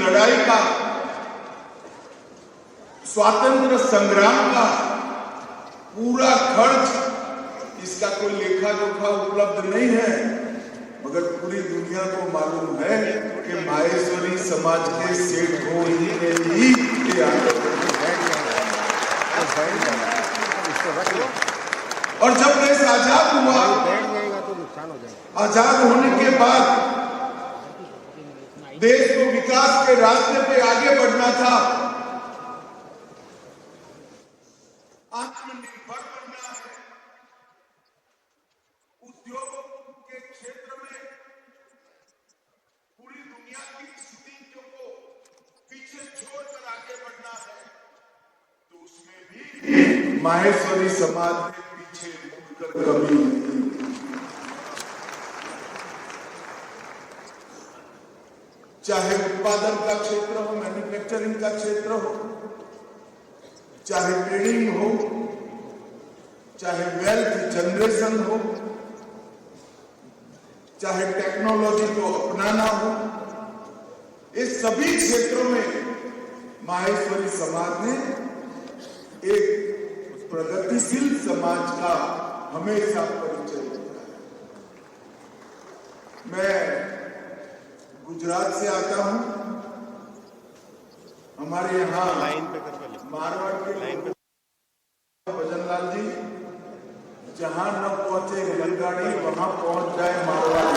लड़ाई का, स्वातंत्र संग्राम का पूरा खर्च, इसका कोई लेखा जोखा उपलब्ध नहीं है, मगर पूरी दुनिया को मालूम है कि माहेश्वरी समाज के सेठ हो ही ये और जब देश आजाद हुआ, आजाद होने के बाद देश को विकास के रास्ते पे आगे बढ़ना था, आत्मनिर्भर बनना है, उद्योगों के क्षेत्र में पूरी दुनिया की स्थितियों को पीछे छोड़कर आगे बढ़ना है, तो उसमें भी माहेश्वरी समाज ने पीछे मुड़कर कभी नहीं। चाहे उत्पादन का क्षेत्र हो, मैन्युफैक्चरिंग का क्षेत्र हो, चाहे ट्रेडिंग हो, चाहे वेल्थ जनरेशन हो, चाहे टेक्नोलॉजी को अपनाना हो, इस सभी क्षेत्रों में माहेश्वरी समाज ने एक प्रगतिशील समाज का हमेशा परिचय दिया है। मैं गुजरात से आता हूं, हमारे यहाँ मारवाड़ के भजनलाल जी जहां न पहुंचे रेलगाड़ी वहां पहुंच जाए मारवाड़।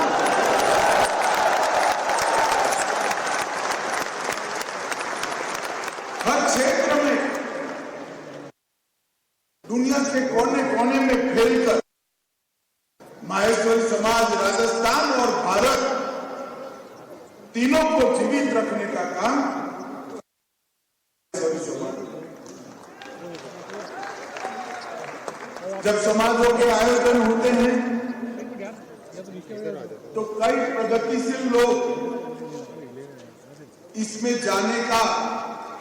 हर क्षेत्र में दुनिया के कोने कोने में फैलकर माहेश्वरी समाज राजस्थान और भारत तीनों को जीवित रखने का काम जब समाजों के आयोजन होते हैं तो कई प्रगतिशील लोग इसमें जाने का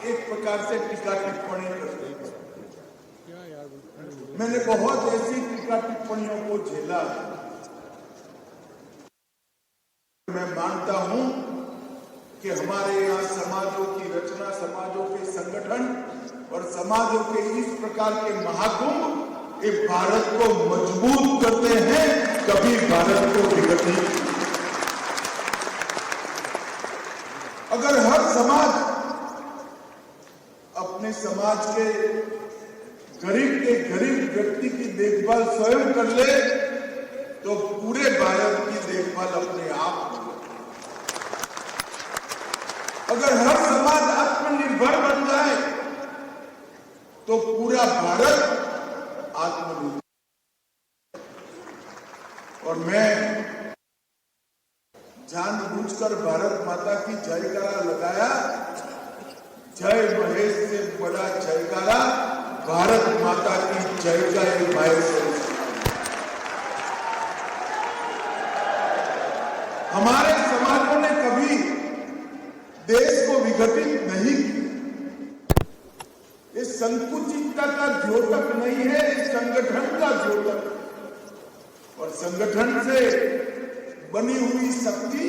एक प्रकार से टीका टिप्पणी करते हैं। मैंने बहुत ऐसी टीका टिप्पणियों को झेला। मैं मानता हूं कि हमारे यहाँ समाजों की रचना, समाजों के संगठन और समाजों के इस प्रकार के महाकुंभ ये भारत को मजबूत करते हैं, कभी भारत को विघटित। अगर हर समाज अपने समाज के गरीब व्यक्ति की देखभाल स्वयं कर ले तो पूरे भारत की देखभाल अपने आप हो। अगर हर समाज आत्मनिर्भर बन जाए तो पूरा भारत आत्मनिर्भर। और मैं जानबूझकर भारत माता की जयकारा लगाया। जय महेश से बड़ा जयकारा भारत माता की जय जय माहेश्वरी। हमारे समाजों ने कभी देश को विघटित नहीं किया। ये संकुचितता का द्योतक नहीं है, इस संगठन का द्योतक। और संगठन से बनी हुई शक्ति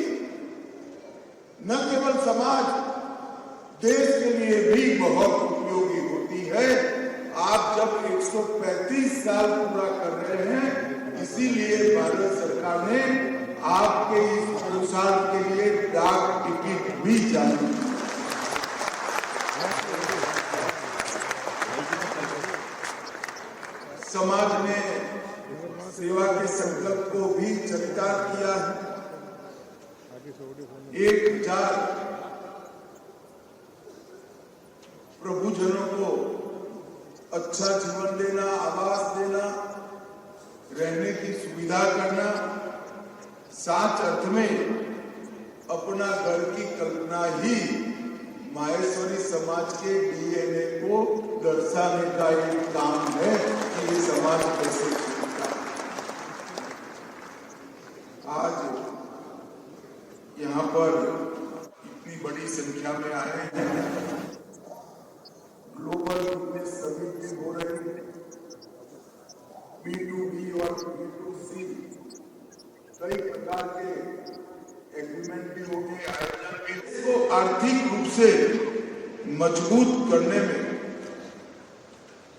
न केवल समाज, देश के लिए भी बहुत उपयोगी होती है। आप जब 135 साल पूरा कर रहे हैं, इसीलिए भारत सरकार ने आपके इस पुरस्कार के लिए डाक टिकट भी जारी की। समाज ने सेवा के संकल्प को भी चरितार्थ किया है। 1000 प्रभुजनों को अच्छा जीवन देना, आवास देना, रहने की सुविधा करना, साच अर्थ में अपना घर की कल्पना ही माहेश्वरी समाज के डीएनए को दर्शाने का एक काम है कि ये समाज कैसे चलता है। आज यहाँ पर इतनी बड़ी संख्या में आए हैं। ग्लोबल बिजनेस समिट भी हो रही है, B2B और B2C कई प्रकार के एग्रीमेंट भी हो गए, आयोजन भी। आर्थिक रूप से मजबूत करने में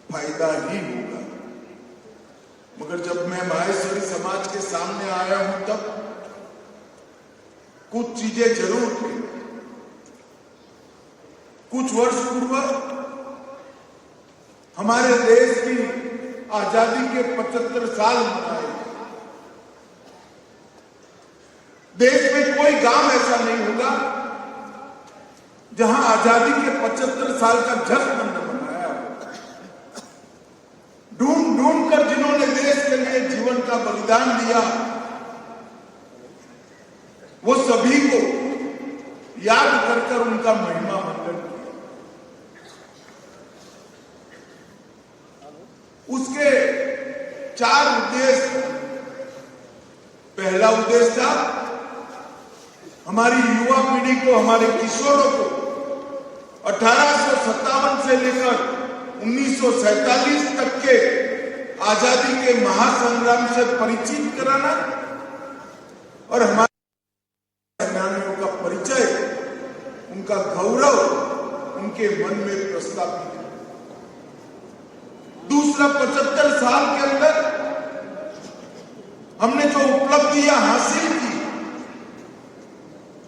फायदा ही होगा। मगर जब मैं माहेश्वरी समाज के सामने आया हूं तब कुछ चीजें जरूर थी। कुछ वर्ष पूर्व हमारे देश की आजादी के 75 साल मनाए। देश में कोई गांव ऐसा नहीं होगा जहां आजादी के 75 साल का जश्न न मनाया। ढूंढ ढूंढ कर जिन्होंने देश के लिए जीवन का बलिदान दिया, वो सभी को याद कर कर उनका महिमा मंडन किया। उसके 4 उद्देश्य। पहला उद्देश्य था हमारी युवा पीढ़ी को, हमारे किशोरों को 1857 से लेकर 1947 तक के आजादी के महासंग्राम से परिचित कराना और हमारे सेनानियों का परिचय, उनका गौरव उनके मन में प्रस्तावित। दूसरा, 75 साल के अंदर हमने जो उपलब्धियां हासिल की,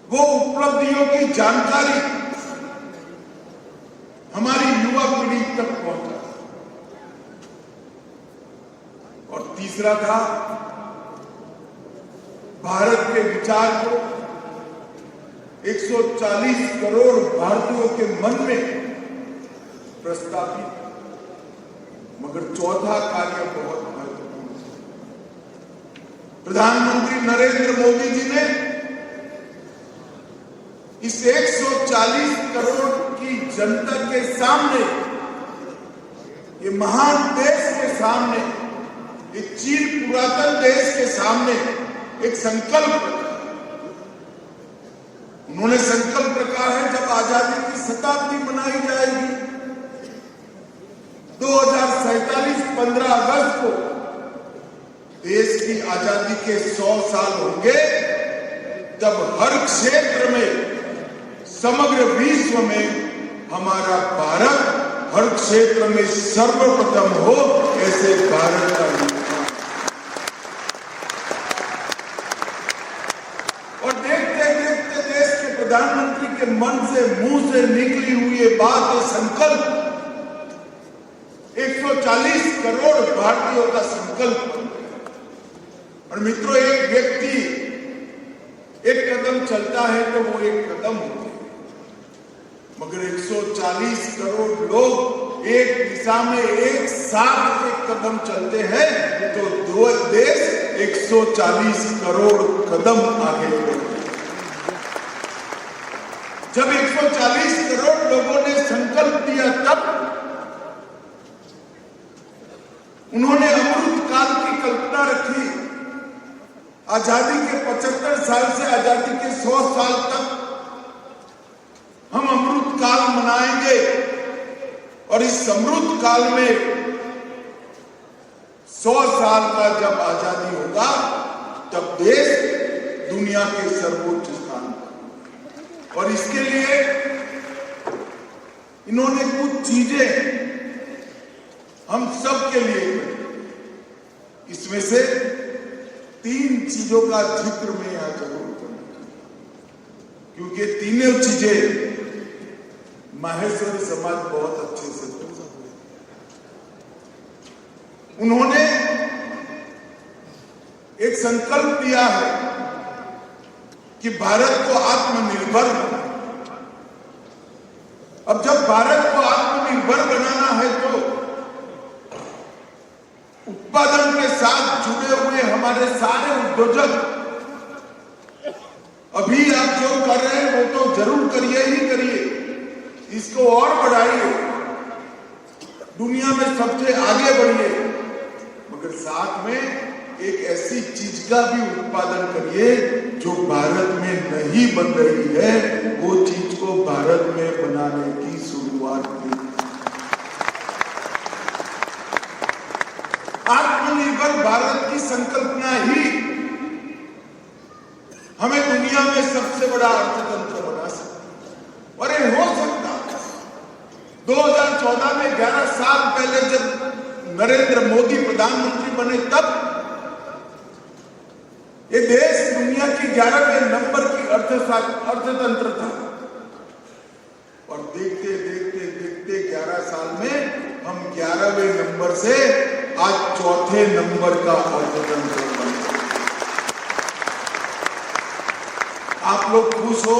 वो उपलब्धियों की जानकारी हमारी युवा पीढ़ी तक पहुंचा। और तीसरा था भारत के विचार को 140 करोड़ भारतीयों के मन में प्रस्तावित। मगर चौथा कार्य बहुत महत्वपूर्ण है। प्रधानमंत्री नरेंद्र मोदी जी ने इस 140 करोड़ की जनता के सामने, ये महान देश के सामने, ये चिर पुरातन देश के सामने एक संकल्प, उन्होंने संकल्प रखा है जब आजादी की शताब्दी मनाई जाएगी 2047 15 अगस्त को, देश की आजादी के 100 साल होंगे, तब हर क्षेत्र में, समग्र विश्व में हमारा भारत हर क्षेत्र में सर्वप्रथम हो, ऐसे भारत का निर्माण। और देखते देखते देश के प्रधानमंत्री के मन से, मुंह से निकली हुई ये बात, ये संकल्प, 140 करोड़ भारतीयों का संकल्प। और मित्रों, एक व्यक्ति एक कदम चलता है तो वो एक कदम होता है, मगर 140 करोड़ लोग एक दिशा में एक साथ एक कदम चलते हैं तो दो देश 140 करोड़ कदम आगे बढ़ते हैं। जब 140 करोड़ लोगों ने संकल्प दिया, तब उन्होंने अमृत काल की कल्पना रखी। आजादी के 75 साल से आजादी के 100 साल तक हम अमृत काल मनाएंगे और इस अमृत काल में 100 साल का जब आजादी होगा, तब देश दुनिया के सर्वोच्च स्थान पर। और इसके लिए इन्होंने कुछ चीजें हम सब के लिए करी। इसमें से 3 चीजों का जिक्र मैं यहां जरूर करूंगा, क्योंकि तीनों चीजें माहेश्वरी समाज बहुत अच्छे से करता है। उन्होंने एक संकल्प लिया है कि भारत को आत्मनिर्भर बनाना। अब जब भारत को आत्मनिर्भर बनाना है तो उत्पादन के साथ जुड़े हुए हमारे सारे उद्योजक, अभी आप जो कर रहे हैं वो तो जरूर करिए ही करिए, इसको और बढ़ाइए, दुनिया में सबसे आगे बढ़िए, मगर साथ में एक ऐसी चीज का भी उत्पादन करिए जो भारत में नहीं बन रही है, वो चीज को भारत में बनाने की शुरुआत की। आत्मनिर्भर भारत की संकल्पना ही हमें दुनिया में सबसे बड़ा अर्थतंत्र बना सकती है। 2014 में 11 साल पहले जब नरेंद्र मोदी प्रधानमंत्री बने तब ये देश दुनिया की 11वें नंबर की अर्थतंत्र था और देखते देखते देखते 11 साल में हम 11वें नंबर से आज 4थे नंबर का अर्थतंत्र बने। आप लोग खुश हो,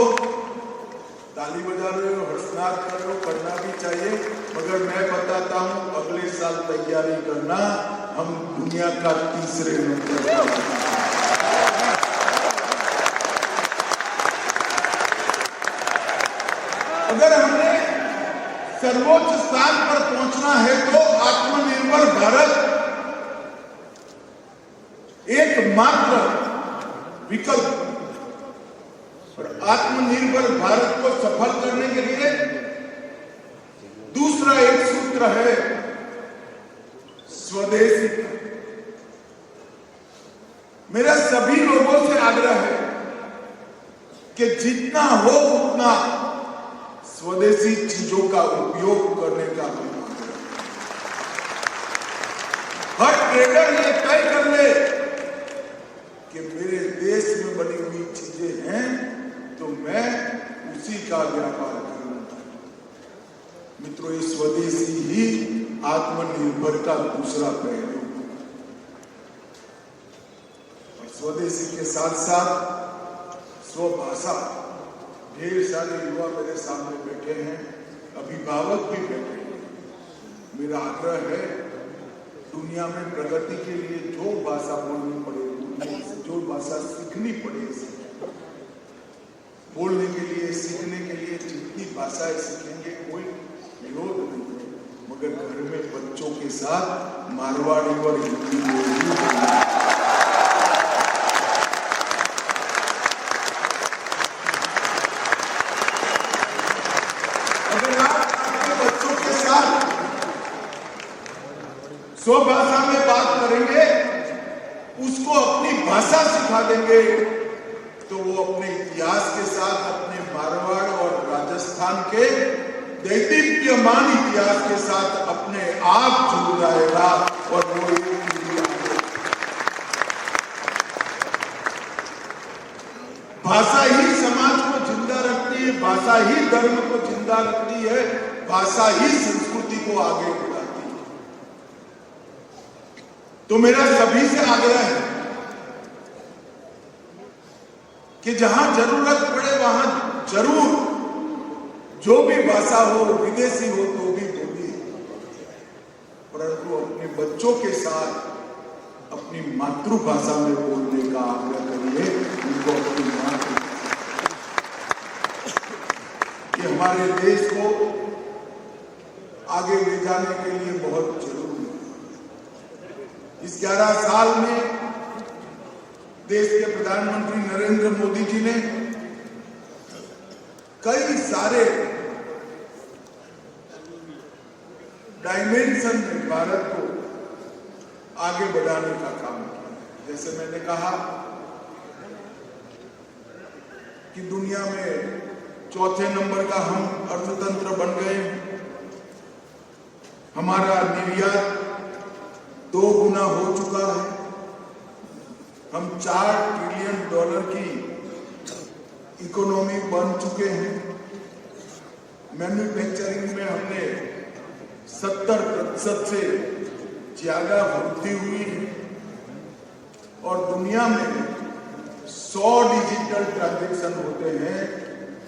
ताली बजा रहे हो, हर्षनाद कर रहे हो, करना भी चाहिए, मगर मैं बताता हूं अगले साल तैयारी करना, हम दुनिया का 3रे नंबर पर। अगर हमें सर्वोच्च स्थान पर पहुंचना है तो आत्मनिर्भर भारत एकमात्र विकल्प। और आत्मनिर्भर भारत को सफल करने के लिए दूसरा एक सूत्र है स्वदेशी। मेरा सभी लोगों से आग्रह है कि जितना हो उतना स्वदेशी चीजों का उपयोग करने का हर ट्रेडर ये तय कर ले कि मेरे देश में बनी हुई चीजें हैं तो मैं उसी का व्यापार करूंगा। मित्रों, ये स्वदेशी ही आत्मनिर्भर का दूसरा पहलू। और स्वदेशी के साथ साथ स्वभाषा। ढेर सारे युवा मेरे सामने बैठे हैं, अभिभावक भी बैठे हैं। मेरा आग्रह है, दुनिया में प्रगति के लिए जो भाषा बोलनी पड़े, जो भाषा सीखनी पड़े, बोलने के लिए, सीखने के लिए जितनी भाषाएं सीखेंगे कोई विरोध नहीं है, मगर घर में बच्चों के साथ मारवाड़ी और हिंदी बोलनी। स्वभाषा में बात करेंगे, उसको अपनी भाषा सिखा देंगे, तो वो अपने इतिहास के साथ अपने मारवाड़ और राजस्थान के दैदीप्यमान इतिहास के साथ अपने आप जुड़ जाएगा और वो भाषा ही समाज को जिंदा रखती है, भाषा ही धर्म को जिंदा रखती है, भाषा ही संस्कृति को आगे बढ़ाती है। तो मेरा सभी से आग्रह है कि जहां जरूरत पड़े वहां जरूर जो भी भाषा हो, विदेशी हो तो भी बोलिए, परंतु अपने बच्चों के साथ अपनी मातृभाषा में बोलने का आग्रह करिए, उनको अपनी मातृभाषा। ये हमारे देश को आगे ले जाने के लिए बहुत जरूरी है। इस 11 साल में देश के प्रधानमंत्री नरेंद्र मोदी जी ने कई सारे डायमेंशन में भारत को आगे बढ़ाने का काम किया। जैसे मैंने कहा कि दुनिया में 4थे नंबर का हम अर्थतंत्र बन गए। हमारा निर्यात 2 गुना हो चुका है। हम $4 ट्रिलियन की इकोनॉमी बन चुके हैं। मैन्युफैक्चरिंग में हमने 70% से ज्यादा वृद्धि हुई है और दुनिया में 100 डिजिटल ट्रांजैक्शन होते हैं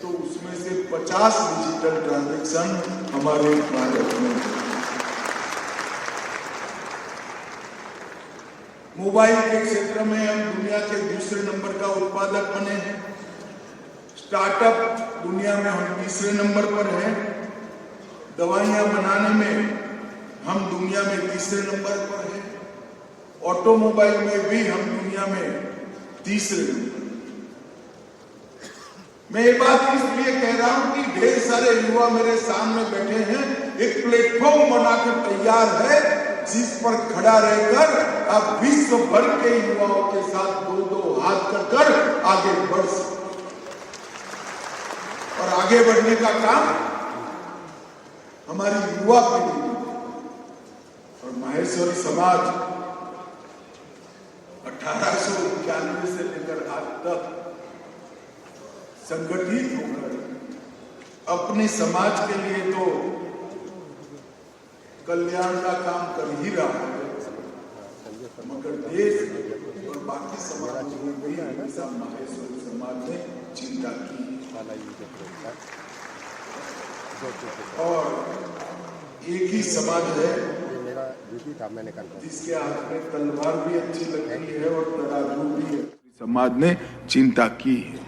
तो उसमें से 50 डिजिटल ट्रांजैक्शन हमारे भारत में। मोबाइल के क्षेत्र में हम दुनिया के दूसरे नंबर का उत्पादक बने हैं। स्टार्टअप दुनिया में हम तीसरे नंबर पर हैं। दवाइयां बनाने में हम दुनिया में तीसरे नंबर पर हैं। ऑटोमोबाइल में भी हम दुनिया में तीसरे नंबर। मैं ये बात इसलिए कह रहा हूं कि ढेर सारे युवा मेरे सामने बैठे हैं। एक प्लेटफॉर्म बनाकर तैयार है जिस पर खड़ा रहकर आप विश्व भर के युवाओं के साथ 2-2 हाथ कर आगे बढ़ सकते। और आगे बढ़ने का काम हमारी युवा पीढ़ी और माहेश्वरी समाज 1891 से लेकर आज तक संगठित होकर अपने समाज के लिए तो कल्याण का काम कर ही रहा है, मगर देश और बाकी समाजों में भी हमेशा माहेश्वरी समाज ने चिंता की और एक ही समाज है जिसके हाथ में तलवार भी अच्छी लगती है और तराजू भी है। समाज ने चिंता की है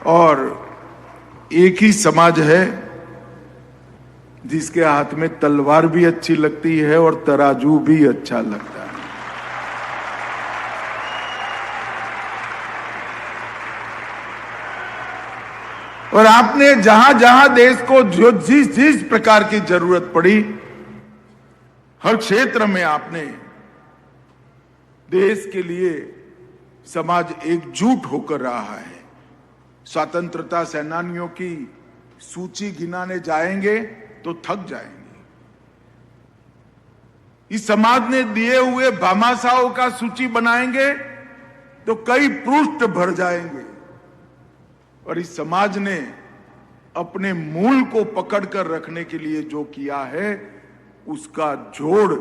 और एक ही समाज है जिसके हाथ में तलवार भी अच्छी लगती है और तराजू भी अच्छा लगता है। और आपने जहां जहां देश को जो जिस प्रकार की जरूरत पड़ी, हर क्षेत्र में आपने देश के लिए समाज एकजुट होकर रहा है। स्वतंत्रता सेनानियों की सूची गिनाने जाएंगे तो थक जाएंगे। इस समाज ने दिए हुए भामाशाहों का सूची बनाएंगे तो कई पृष्ठ भर जाएंगे। और इस समाज ने अपने मूल को पकड़कर रखने के लिए जो किया है, उसका जोड़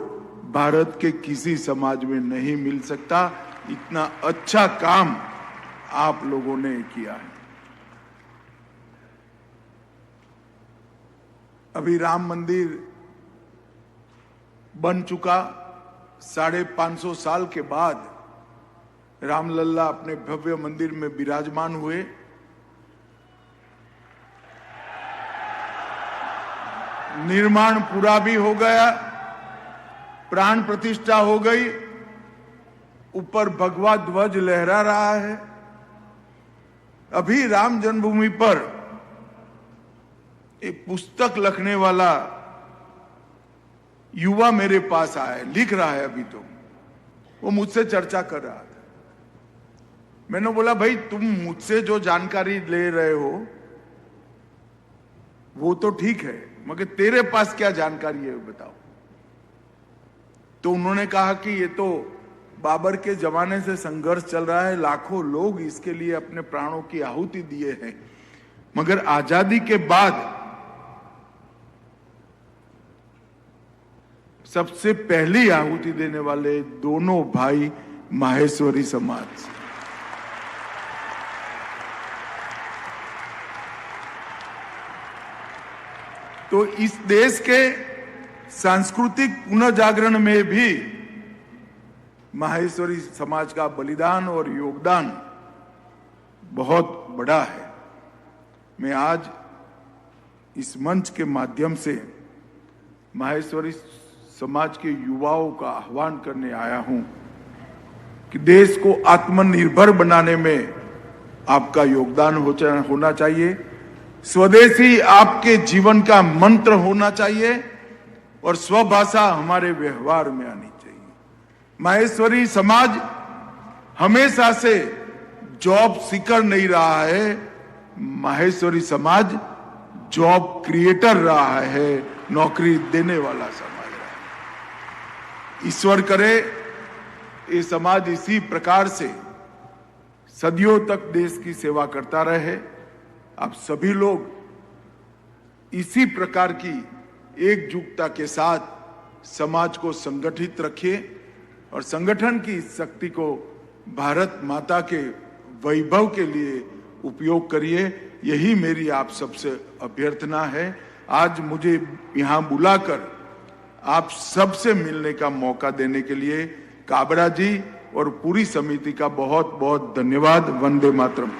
भारत के किसी समाज में नहीं मिल सकता। इतना अच्छा काम आप लोगों ने किया है। अभी राम मंदिर बन चुका, 550 साल के बाद रामलल्ला अपने भव्य मंदिर में विराजमान हुए। निर्माण पूरा भी हो गया, प्राण प्रतिष्ठा हो गई, ऊपर भगवा ध्वज लहरा रहा है। अभी राम जन्मभूमि पर एक पुस्तक लिखने वाला युवा मेरे पास आया, लिख रहा है अभी तो, वो मुझसे चर्चा कर रहा था। मैंने बोला भाई तुम मुझसे जो जानकारी ले रहे हो वो तो ठीक है, मगर तेरे पास क्या जानकारी है बताओ। तो उन्होंने कहा कि ये तो बाबर के जमाने से संघर्ष चल रहा है, लाखों लोग इसके लिए अपने प्राणों की आहुति दिए हैं, मगर आजादी के बाद सबसे पहली आहुति देने वाले दोनों भाई माहेश्वरी समाज। तो इस देश के सांस्कृतिक पुनर्जागरण में भी माहेश्वरी समाज का बलिदान और योगदान बहुत बड़ा है। मैं आज इस मंच के माध्यम से माहेश्वरी समाज के युवाओं का आह्वान करने आया हूं कि देश को आत्मनिर्भर बनाने में आपका योगदान होना चाहिए। स्वदेशी आपके जीवन का मंत्र होना चाहिए और स्वभाषा हमारे व्यवहार में आनी चाहिए। माहेश्वरी समाज हमेशा से जॉब सीकर नहीं रहा है, माहेश्वरी समाज जॉब क्रिएटर रहा है, नौकरी देने वाला समाज रहा है। ईश्वर करे ये समाज इसी प्रकार से सदियों तक देश की सेवा करता रहे। आप सभी लोग इसी प्रकार की एकजुटता के साथ समाज को संगठित रखिए और संगठन की शक्ति को भारत माता के वैभव के लिए उपयोग करिए। यही मेरी आप सबसे अभ्यर्थना है। आज मुझे यहाँ बुलाकर आप सबसे मिलने का मौका देने के लिए काबरा जी और पूरी समिति का बहुत बहुत धन्यवाद। वंदे मातरम।